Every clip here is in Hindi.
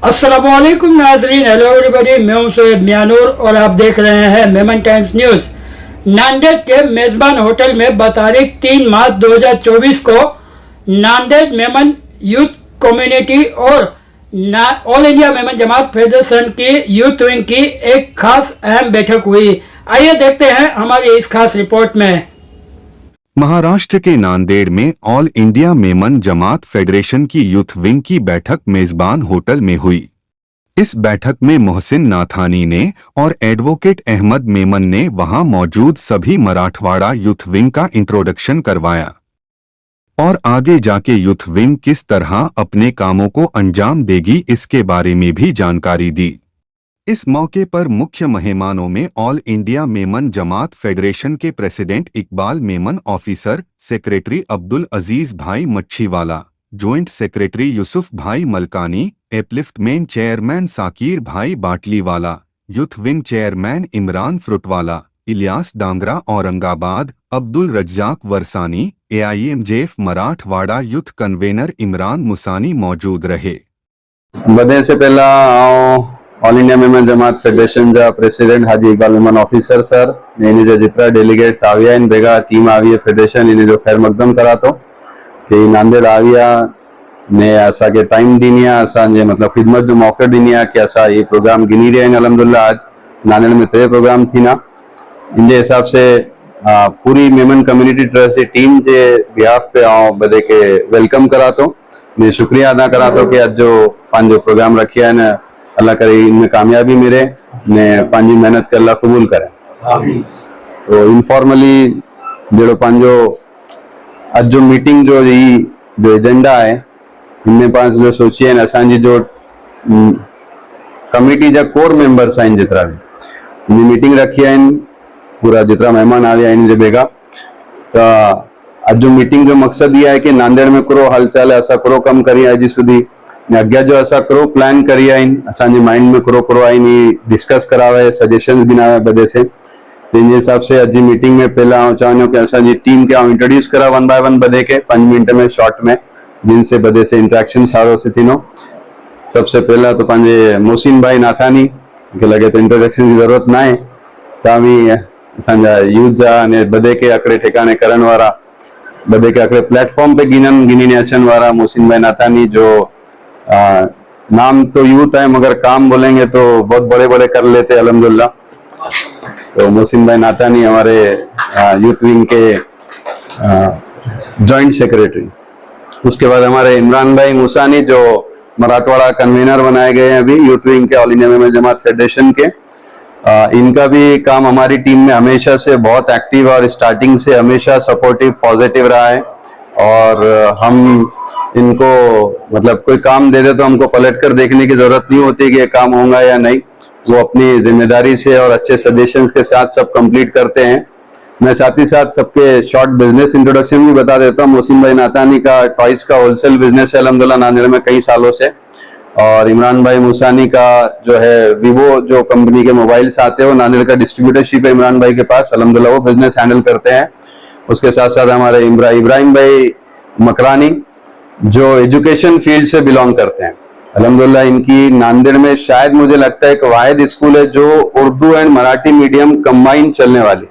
अस्सलामुअलैकुम नाजरीन, हेलो एवरीबॉडी। मैं हूं शोएब मियानूर और आप देख रहे हैं मेमन टाइम्स न्यूज़। नांदेड़ के मेज़बान होटल में बतारीख 3 मार्च 2024 को नांदेड़ मेमन यूथ कम्युनिटी और all India Memon Jamat federation की यूथ विंग की एक खास अहम बैठक हुई। आइए देखते हैं हमारी इस खास रिपोर्ट में। महाराष्ट्र के नांदेड़ में all India Memon Jamat federation की यूथ विंग की बैठक मेजबान होटल में हुई। इस बैठक में मोहसिन नाथानी ने और एडवोकेट अहमद मेमन ने वहां मौजूद सभी मराठवाड़ा यूथ विंग का इंट्रोडक्शन करवाया और आगे जाके यूथ विंग किस तरह अपने कामों को अंजाम देगी इसके बारे में भी जानकारी दी। इस मौके पर मुख्य मेहमानों में all India Memon Jamat federation के president Iqbal Memon, officer secretary Abdul Aziz bhai Machhiwala, joint secretary Yusuf भाई Malkani, एपलिफ्टमेंट chairman Sakir bhai Batliwala, youth wing chairman Imran Fruitwala, Ilyas Dangra Aurangabad, Abdul Razzaq Varsani, AIMJF Marathwada youth convener Imran Musani मौजूद रहे। बधे से पहला all India Memon Jamat federation जा president Haji Iqbal Memon officer sir ने जो जितना डेलीगेट्स आविया इन बेगा टीम आई है फेडरेशन इन्हें जो खैर मकदम करा तो कि नांदेड़ आविया ने असा के टाइम दीनिया असा जे मतलब खिदमत जो मौका दीनिया कि असा ये प्रोग्राम गिनी रहे हैं। अल्हम्दुलिल्लाह आज नांदेड़ में 3 प्रोग्राम थी ना इनके हिसाब से पूरी मेमन कम्युनिटी ट्रस्ट की टीम के बिहाफ पे आओ बदे के वेलकम करा तो मैं शुक्रिया अदा करा तो कि आज जो 5 प्रोग्राम रखिया है ना अल्लाह करे इनमें कामयाबी मिले ने 5 मेहनत के अल्लाह कबूल करे। तो इनफॉर्मली जो 5 आज जो मीटिंग जो एजेंडा है इनमें 5 जो सोची है असांजी जो कमिटी जा कोर मेंबर्स आहिनि जितरा भी इन मीटिंग रखी है पूरा जितना मेहमान आ इन जे बेगा तो आज जो मीटिंग जो मकसद ये है कि नांदेड़ में करो हलचल असा करो कम करी अॼु सुधी अॻियां जो असा करो प्लान करी आहिनि असांजे माइंड में करो आहिनि डिस्कस करावे सजेशंस गिनावे बदे से तेजे हिसाब से अॼु मीटिंग में पहला चाहूँ कि असांजी टीम के इंट्रोड्यूस करा 1 बाय 1 बदे के 5 मिनट में शॉर्ट में जिनसे बदे से इंटरेक्शन सारो से थीनो। सबसे पहला तो पंहिंजे मोहसिन भाई नाथानी के लगे तो इंट्रोडक्शन की जरूरत ना है तावी असांजा यूथ जा ने बदे के आकड़े ठिकाने करण वाला बदे के आकड़े प्लेटफॉर्म पे गिनी अचन वाला मोहसिन भाई नाथानी जो नाम तो यूथ है मगर काम बोलेंगे तो बहुत बड़े बड़े कर लेते अल्हम्दुलिल्लाह। तो मोहसिन भाई नाथानी हमारे यूथ विंग के जॉइंट सेक्रेटरी। उसके बाद हमारे इमरान भाई मुसानी जो मराठवाड़ा कन्वीनर बनाए गए हैं अभी यूथ विंग के all India Memon Jamat federation के। इनका भी काम हमारी टीम में हमेशा से बहुत एक्टिव और स्टार्टिंग से हमेशा सपोर्टिव पॉजिटिव रहा है और हम इनको मतलब कोई काम दे दे तो हमको पलट कर देखने की जरूरत नहीं होती कि ये काम होगा या नहीं, वो अपनी जिम्मेदारी से और अच्छे सजेशंस के साथ सब कंप्लीट करते हैं। मैं साथ ही साथ सबके शॉर्ट बिजनेस इंट्रोडक्शन भी बता देता हूँ। मोहसिन भाई नाथानी का टॉयज का होलसेल बिजनेस है अल्हम्दुलिल्लाह नांदेड़ में कई सालों से और इमरान भाई मुसानी का जो है वीवो जो कंपनी के मोबाइल्स आते हैं वो नांदेड़ का डिस्ट्रीब्यूटरशिप है इमरान भाई के पास अल्हम्दुलिल्लाह वो बिजनेस हैंडल करते हैं। उसके साथ साथ हमारे इब्राहिम भाई मकरानी जो एजुकेशन फील्ड से बिलोंग करते हैं अल्हम्दुलिल्लाह इनकी नांदेड़ में शायद मुझे लगता है एक वाहिद स्कूल है जो Urdu and Marathi medium combine चलने वाली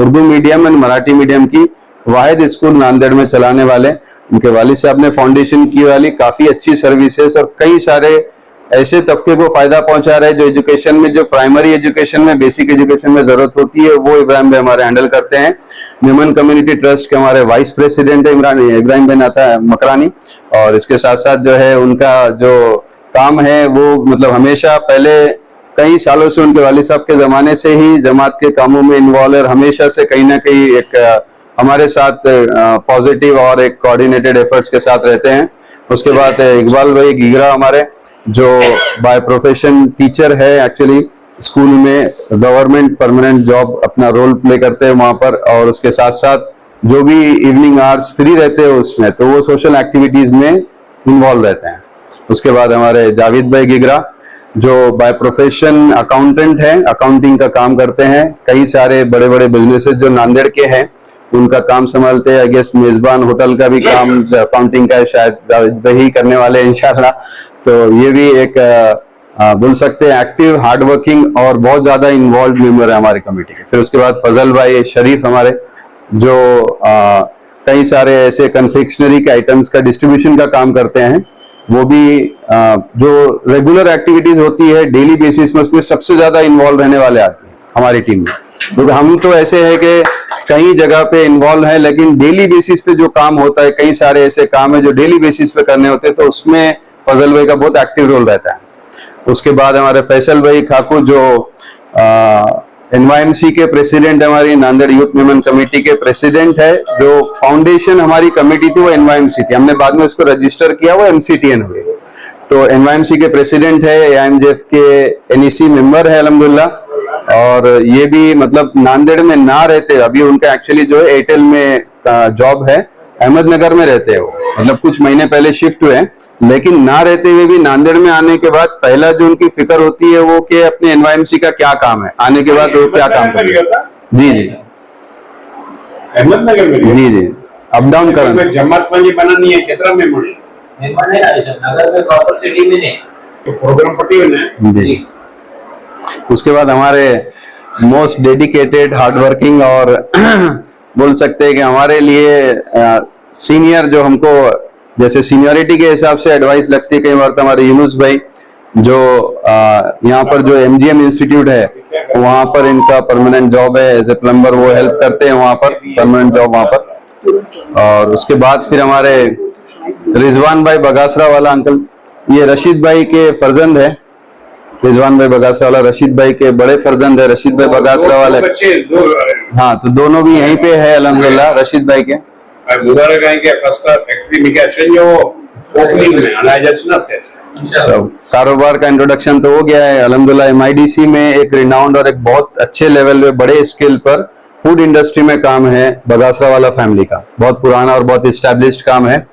Urdu medium and Marathi medium की वाहिद स्कूल नांदेड़ में चलाने वाले उनके वालिद साहब ने फाउंडेशन की वाली काफी अच्छी सर्विसेज और कई सारे ऐसे तबके को फायदा पहुंचा रहे जो एजुकेशन में जो प्राइमरी एजुकेशन में बेसिक एजुकेशन में जरूरत होती है वो इब्राहिम भाई हमारे हैंडल करते हैं। मेमन कम्युनिटी ट्रस्ट के हमारे वाइस प्रेसिडेंट है इब्राहिम भाई नाथा मकरानी और इसके साथ साथ जो है उनका जो काम है वो मतलब हमेशा पहले कई सालों से उनके वालिद साहब के जमाने से ही जमात के कामों में इन्वॉल्व है हमेशा से कहीं ना कहीं एक हमारे साथ पॉजिटिव और एक कोऑर्डिनेटेड एफर्ट्स के साथ रहते हैं। उसके बाद इकबाल भाई गिगरा हमारे जो बाय प्रोफेशन टीचर है एक्चुअली स्कूल में गवर्नमेंट परमानेंट जॉब अपना रोल प्ले करते हैं वहां पर और उसके साथ साथ जो भी इवनिंग आवर्स फ्री रहते हैं उसमें तो वो सोशल एक्टिविटीज में इन्वॉल्व रहते हैं। उसके बाद हमारे जावेद भाई गिगरा जो बाय प्रोफेशन अकाउंटेंट है अकाउंटिंग का काम करते हैं। कई सारे बड़े बड़े बिजनेसेस जो नांदेड़ के हैं उनका काम संभालते हैं। आई गेस मेजबान होटल का भी काम अकाउंटिंग का शायद वही करने वाले हैं इंशाल्लाह। तो ये भी एक बोल सकते हैं एक्टिव, हार्ड वर्किंग और बहुत ज्यादा इन्वॉल्व मेंबर है हमारी कमेटी के। फिर उसके बाद फजल भाई शरीफ हमारे, जो कई सारे ऐसे कन्फेक्शनरी के आइटम्स का डिस्ट्रीब्यूशन का काम करते हैं। वो भी जो रेगुलर एक्टिविटीज होती है डेली बेसिस में, उसमें सबसे ज्यादा इन्वॉल्व रहने वाले आदमी हमारी टीम में। क्योंकि हम तो ऐसे है कि कई जगह पे इन्वॉल्व है, लेकिन डेली बेसिस पे जो काम होता है, कई सारे ऐसे काम है जो डेली बेसिस पे करने होते हैं, तो उसमें फजल भाई का बहुत एक्टिव रोल रहता है। उसके बाद हमारे फैसल भाई खाकू, जो एनवाईएमसी के प्रेसिडेंट है, हमारी नांदेड़ यूथ मेमन कमेटी के प्रेसिडेंट है। जो फाउंडेशन हमारी कमेटी थी वो एनवाईएमसी थी, हमने बाद में उसको रजिस्टर किया, वो एमसीटीएन हुए। तो एनवाईएमसी के प्रेसिडेंट है, एआईएमजेएफ के एनईसी मेंबर है अल्हम्दुलिल्लाह। और ये भी मतलब नांदेड़ में ना रहते, अभी उनका एक्चुअली जो है एयरटेल में जॉब है, अहमदनगर में रहते हैं वो, मतलब कुछ महीने पहले शिफ्ट हुए, लेकिन ना रहते हुए भी नांदेड़ में आने के बाद पहला जो उनकी फिक्र होती है वो कि अपने एनवाईएमसी का क्या काम है, आने के बाद वो क्या काम करेगा। जी जी अहमदनगर में जी जी अप डाउन कर जमात वाली बनानी है कितना में मुड़ी नगर में प्रॉपर सिटी में नहीं तो प्रोग्राम पट्टी में जी। उसके बाद हमारे मोस्ट डेडिकेटेड, हार्डवर्किंग और बोल सकते हैं कि हमारे लिए सीनियर, जो हमको जैसे सीनियरिटी के हिसाब से एडवाइस लगती है कई बार, तो हमारे यूनुस भाई, जो यहाँ पर जो एमजीएम इंस्टीट्यूट है वहाँ पर इनका परमानेंट जॉब है एज ए प्लम्बर, वो हेल्प करते हैं वहाँ पर, परमानेंट जॉब वहाँ पर। और उसके बाद फिर हमारे रिजवान भाई बगासरा वाला अंकल, ये रशीद भाई के फर्जंद है। रिजवान भाई बगासरा वाला रशीद भाई के बड़े फर्जंद है, रशीद भाई बगासरा वाले। हाँ, तो दोनों भी यहीं पे है अल्हम्दुलिल्लाह रशीद भाई के। मुबारक आहे के फर्स्ट फैक्ट्री में क्या जो ओपनिंग में अनाजचना से तो कारोबार का इंट्रोडक्शन तो हो गया है अल्हम्दुलिल्लाह। एमआईडीसी में एक रिनाउंड और एक बहुत अच्छे लेवल पे, बड़े स्केल पर फूड इंडस्ट्री में काम है बगासरा वाला फैमिली का, बहुत पुराना और बहुत एस्टैब्लिश्ड काम है।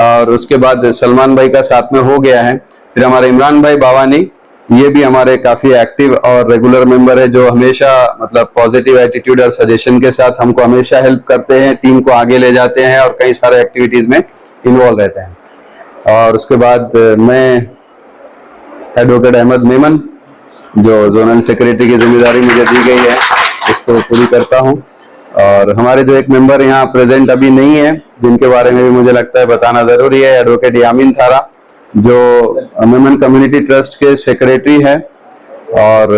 और उसके बाद सलमान भाई का साथ में हो गया है। फिर हमारे इमरान भाई बावानी, ये भी हमारे काफी एक्टिव और रेगुलर मेंबर है, जो हमेशा मतलब पॉजिटिव एटीट्यूड और सजेशन के साथ हमको हमेशा हेल्प करते हैं, टीम को आगे ले जाते हैं और कई सारे एक्टिविटीज में इन्वॉल्व रहते हैं। और उसके बाद मैं एडवोकेट अहमद मेमन, जो जोनल सेक्रेटरी की जिम्मेदारी मुझे दी गई है, इसको पूरी करता हूँ। और हमारे जो एक मेंबर यहाँ प्रेजेंट अभी नहीं है, जिनके बारे में भी मुझे लगता है बताना जरूरी है, एडवोकेट यामीन थारा, जो मेमन कम्युनिटी ट्रस्ट के सेक्रेटरी है। और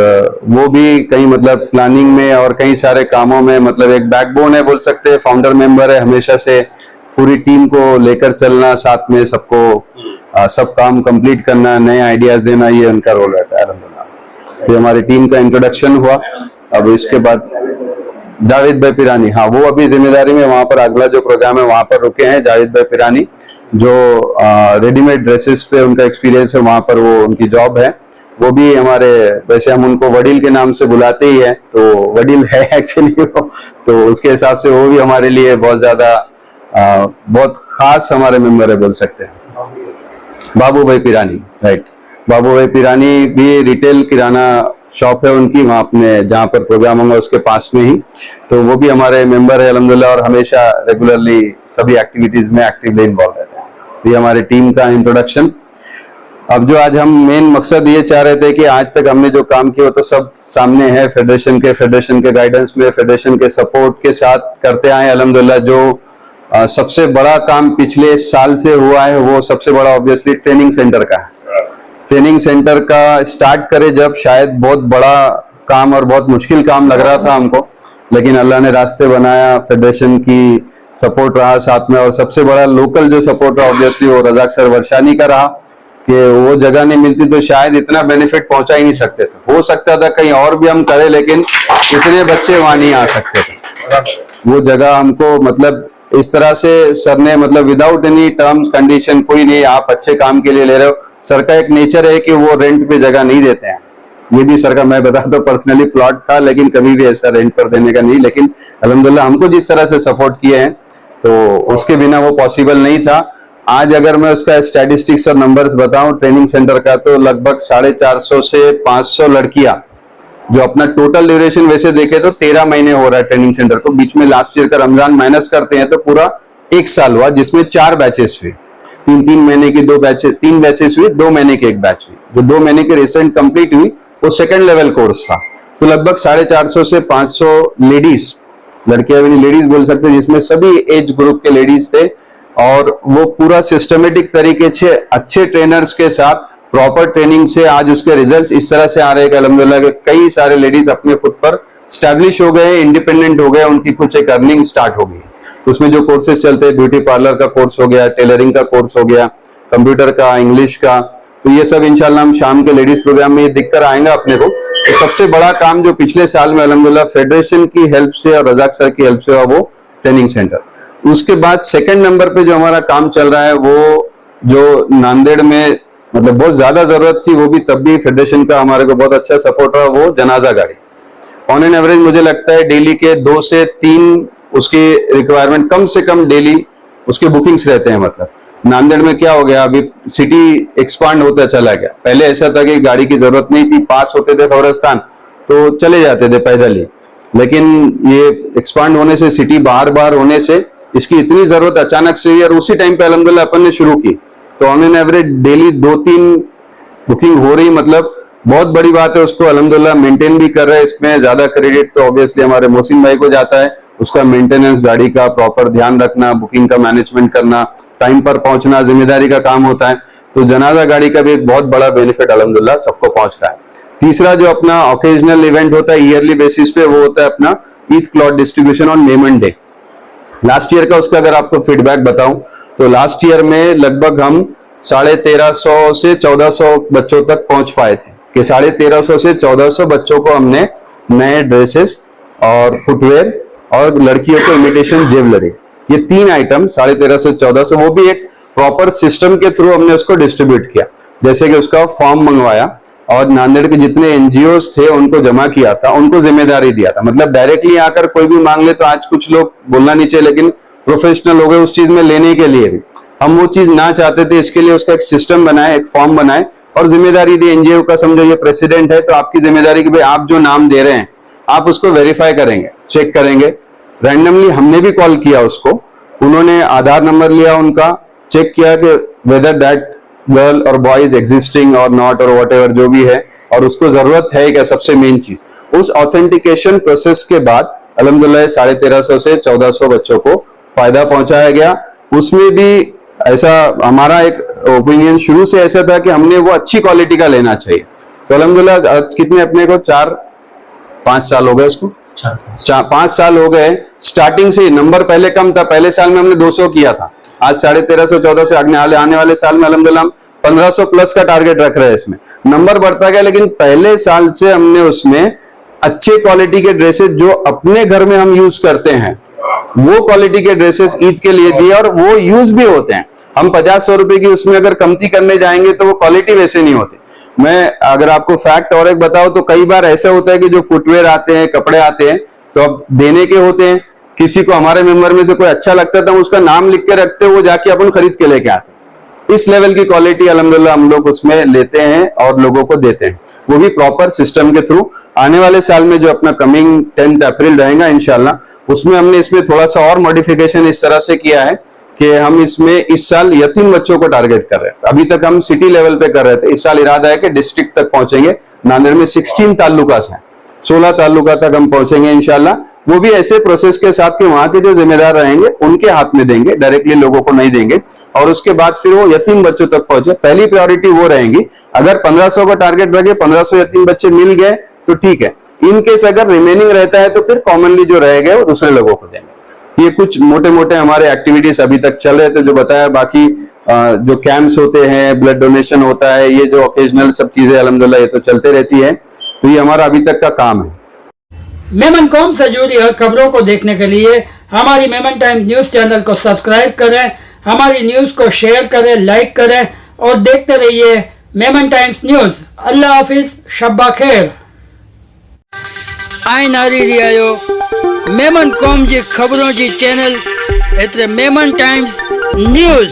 वो भी कई मतलब प्लानिंग में और कई सारे कामों में मतलब एक बैकबोन है बोल सकते हैं, फाउंडर मेंबर है, हमेशा से पूरी टीम को लेकर चलना, साथ में सबको सब काम कंप्लीट करना, नए आइडियाज देना, ये उनका रोल रहता है अल्हम्दुलिल्लाह। तो हमारी टीम का इंट्रोडक्शन हुआ। अब इसके बाद जावेद भाई पिरानी, हाँ वो अभी जिम्मेदारी में वहां पर अगला जो प्रोग्राम है वहां पर रुके हैं। जावेद भाई पिरानी जो रेडीमेड ड्रेसेस पे उनका एक्सपीरियंस है, वहां पर वो उनकी जॉब है। वो भी हमारे, वैसे हम उनको वडील के नाम से बुलाते ही है, तो वडील है एक्चुअली वो, तो उसके हिसाब से वो भी हमारे लिए बहुत ज्यादा बहुत खास हमारे मेंबर है बोल सकते हैं। बाबू भाई पिरानी, राइट, बाबू भाई पिरानी भी रिटेल किराना शॉप है उनकी, वहाँ अपने जहाँ पर प्रोग्राम होगा उसके पास में ही, तो वो भी हमारे मेंबर है अल्हम्दुलिल्लाह और हमेशा रेगुलरली सभी एक्टिविटीज में एक्टिवली इन्वॉल्व रहते हैं। तो ये हमारी टीम का इंट्रोडक्शन। अब जो आज हम मेन मकसद ये चाह रहे थे कि आज तक हमने जो काम किया वो तो सब सामने है, फेडरेशन के गाइडेंस में, फेडरेशन के सपोर्ट के साथ करते आए अल्हम्दुलिल्लाह। जो सबसे बड़ा काम पिछले साल से हुआ है वो सबसे बड़ा ऑब्वियसली ट्रेनिंग सेंटर का है। ट्रेनिंग सेंटर का स्टार्ट करे जब, शायद बहुत बड़ा काम और बहुत मुश्किल काम लग रहा था हमको, लेकिन अल्लाह ने रास्ते बनाया, फेडरेशन की सपोर्ट रहा साथ में, और सबसे बड़ा लोकल जो सपोर्ट रहा ऑब्वियसली वो रजाक सर वर्षानी का रहा कि वो जगह नहीं मिलती तो शायद इतना बेनिफिट पहुंचा ही नहीं सकते थे। हो सकता था कहीं और भी हम करें, लेकिन इतने बच्चे वहां नहीं आ सकते थे। वो जगह हमको मतलब इस तरह से सर ने मतलब विदाउट एनी टर्म्स कंडीशन, कोई नहीं, आप अच्छे काम के लिए ले रहे हो। सर का एक नेचर है कि वो रेंट पे जगह नहीं देते हैं। ये भी सर का मैं बताता हूँ पर्सनली प्लॉट था, लेकिन कभी भी ऐसा रेंट पर देने का नहीं, लेकिन अल्हम्दुलिल्लाह हमको जिस तरह से सपोर्ट किए हैं तो उसके बिना वो पॉसिबल नहीं था। आज अगर मैं उसका स्टैटिस्टिक्स और नंबर्स बताऊं ट्रेनिंग सेंटर का, तो लगभग 450 से 500 लड़कियां जो अपना टोटल ड्यूरेशन वैसे देखे तो 13 महीने हो रहा है ट्रेनिंग सेंटर को, बीच में लास्ट ईयर का रमजान माइनस करते हैं तो पूरा 1 साल हुआ, जिसमें 4 बैचेस हुए, 3 महीने की 3 बैचेस हुई, 2 महीने की 1 बैच हुई। जो 2 महीने की रिसेंट कंप्लीट हुई वो सेकंड लेवल कोर्स था, तो लगभग 450 से 500 लेडीज, लड़कियां भी नहीं लेडीज बोल सकते, जिसमें सभी एज ग्रुप के लेडीज थे, और वो पूरा सिस्टमेटिक तरीके से अच्छे ट्रेनर्स के साथ प्रॉपर ट्रेनिंग से आज उसके रिजल्ट्स इस तरह से आ रहे हैं कि अल्हम्दुलिल्लाह के कई सारे लेडीज अपने खुद पर स्टैब्लिश हो गए, इंडिपेंडेंट हो गए, उनकी कुछ एक अर्निंग स्टार्ट हो गई। तो उसमें जो कोर्सेज चलते हैं, ब्यूटी पार्लर का कोर्स हो गया, टेलरिंग का कोर्स हो गया, कंप्यूटर का, इंग्लिश का, तो ये सब इंशाल्लाह हम शाम के लेडीज प्रोग्राम में ये दिखकर आएंगे अपने को। तो सबसे बड़ा काम जो पिछले साल में अल्हम्दुलिल्लाह फेडरेशन की हेल्प से और रजाक सर की हेल्प से हुआ वो ट्रेनिंग सेंटर। उसके बाद सेकंड नंबर पे जो हमारा काम चल रहा है वो जो नांदेड़ में मतलब बहुत ज्यादा जरूरत थी, वो भी तब भी फेडरेशन का हमारे को बहुत अच्छा सपोर्ट रहा, वो जनाजा गाड़ी। ऑन एन एवरेज मुझे लगता है डेली के 2 से 3 उसकी रिक्वायरमेंट कम से कम डेली उसके बुकिंग्स रहते हैं। मतलब नांदेड़ में क्या हो गया, अभी सिटी एक्सपांड होता चला गया। पहले ऐसा था कि गाड़ी की जरूरत नहीं थी, पास होते थे खबरस्तान तो चले जाते थे पैदल ही, लेकिन ये एक्सपांड होने से, सिटी बाहर होने से इसकी इतनी जरूरत अचानक से, और उसी टाइम पे अल्हम्दुलिल्लाह अपन ने शुरू की, तो on an average daily 2-3 booking हो रही, मतलब बहुत बड़ी बात है। उसको अल्हम्दुलिल्लाह मेंटेन भी कर रहे हैं। इसमें ज्यादा क्रेडिट तो ऑब्वियसली हमारे मोहसिन भाई को जाता है, उसका मेंटेनेंस, गाड़ी का प्रॉपर ध्यान रखना, बुकिंग का मैनेजमेंट करना, टाइम पर पहुंचना जिम्मेदारी का काम होता है। तो जनाजा गाड़ी का भी एक बहुत बड़ा बेनिफिट अल्हम्दुलिल्लाह सबको पहुंच रहा है। तीसरा जो अपना ओकेजनल इवेंट होता है ईयरली बेसिस पे, वो होता है अपना Eid cloth distribution on Memon day. Last year का उसका अगर आपको फीडबैक बताऊं तो लास्ट ईयर में लगभग हम 1350 से 1400 बच्चों तक पहुंच पाए थे, कि 1350 से 1400 बच्चों को हमने नए ड्रेसेस और फुटवेयर और लड़कियों को इमिटेशन ज्वेलरी, ये 3 आइटम 1350 से 1400, वो भी एक प्रॉपर सिस्टम के थ्रू हमने उसको डिस्ट्रीब्यूट किया। जैसे कि उसका फॉर्म मंगवाया और नांदेड़ के जितने एनजीओस थे उनको जमा किया था, उनको जिम्मेदारी दिया था। मतलब डायरेक्टली आकर कोई भी मांग ले तो आज कुछ लोग बोलना नहीं चाहिए, लेकिन प्रोफेशनल हो गए उस चीज में लेने के लिए भी, हम वो चीज ना चाहते थे। इसके लिए उसका एक सिस्टम बनाए, एक फॉर्म बनाए और जिम्मेदारी दी एनजीओ का। समझो ये प्रेसिडेंट है तो आपकी जिम्मेदारी कि भाई आप जो नाम दे रहे हैं आप उसको वेरीफाई करेंगे, चेक करेंगे। रैंडमली हमने भी कॉल किया उसको, उन्होंने आधार नंबर लिया उनका, चेक किया कि वेदर दैट गर्ल और बॉय इज एग्जिस्टिंग और नॉट और वॉट जो भी है, और उसको जरूरत है क्या, सबसे मेन चीज। उस ऑथेंटिकेशन प्रोसेस के बाद अल्हम्दुलिल्लाह 1350 से 1400 बच्चों को फायदा पहुंचाया गया। उसमें भी ऐसा हमारा एक ओपिनियन शुरू से ऐसा था कि हमने वो अच्छी क्वालिटी का लेना चाहिए। तो अल्हम्दुलिल्लाह कितने अपने को 4-5 साल हो गए उसको, 5 साल हो गए। स्टार्टिंग से नंबर पहले कम था, पहले साल में हमने 200 किया था, आज 1350-1400 से आने वाले साल में अल्हम्दुलिल्लाह हम 1500 प्लस का टारगेट रख रहे हैं। इसमें नंबर बढ़ता गया, लेकिन पहले साल से हमने उसमें अच्छे क्वालिटी के ड्रेसेस जो अपने घर में हम यूज करते हैं वो क्वालिटी के ड्रेसेस ईद के लिए दिए, और वो यूज भी होते हैं। हम 50-100 रुपए की उसमें अगर कमती करने जाएंगे तो वो क्वालिटी वैसे नहीं होती। मैं अगर आपको फैक्ट और एक बताऊं तो कई बार ऐसा होता है कि जो फुटवेयर आते हैं, कपड़े आते हैं, तो अब देने के होते हैं, किसी को हमारे मेंबर में से कोई अच्छा लगता था, उसका नाम लिख के रखते, वो जाके अपन खरीद के लेके आते। इस लेवल की क्वालिटी अल्हम्दुलिल्लाह हम लोग उसमें लेते हैं और लोगों को देते हैं, वो भी प्रॉपर सिस्टम के थ्रू। आने वाले साल में जो अपना कमिंग 10 अप्रैल रहेगा इंशाल्लाह, उसमें हमने इसमें थोड़ा सा और मॉडिफिकेशन इस तरह से किया है कि हम इसमें इस साल यतीम बच्चों को टारगेट कर रहे हैं। अभी तक हम सिटी लेवल पे कर रहे थे, इस साल इरादा है कि डिस्ट्रिक्ट तक पहुंचेंगे। नांदेड़ में 16 ताल्लुकात हैं, 16 ताल्लुका तक हम पहुंचेंगे इंशाल्लाह। वो भी ऐसे प्रोसेस के साथ कि वहां के जो जिम्मेदार रहेंगे उनके हाथ में देंगे, डायरेक्टली लोगों को नहीं देंगे, और उसके बाद फिर वो यतीम बच्चों तक पहुंचे। पहली प्रायोरिटी वो रहेंगी। अगर 1500 का टारगेट रखे, 1500 यतीम बच्चे मिल गए तो ठीक है, इनकेस अगर रिमेनिंग रहता है तो फिर कॉमनली जो रह गए वो दूसरे लोगों को देंगे। ये कुछ मोटे मोटे हमारे एक्टिविटीज अभी तक चल रहे थे जो बताया। बाकी जो कैंप्स होते हैं, ब्लड डोनेशन होता है, ये जो ओकेजनल सब चीजें अल्हम्दुलिल्लाह ये तो चलते रहती है। तो ये हमारा अभी तक का काम है। मेमन कौम से जुड़ी हर खबरों को देखने के लिए हमारी मेमन टाइम्स न्यूज चैनल को सब्सक्राइब करें, हमारी न्यूज को शेयर करें, लाइक करें और देखते रहिए मेमन टाइम्स न्यूज। अल्लाह हाफिज, शब्बा खैर। आइन आ रही आयो मेमन कौम जी खबरों जी चैनल एतरे मेमन टाइम्स न्यूज।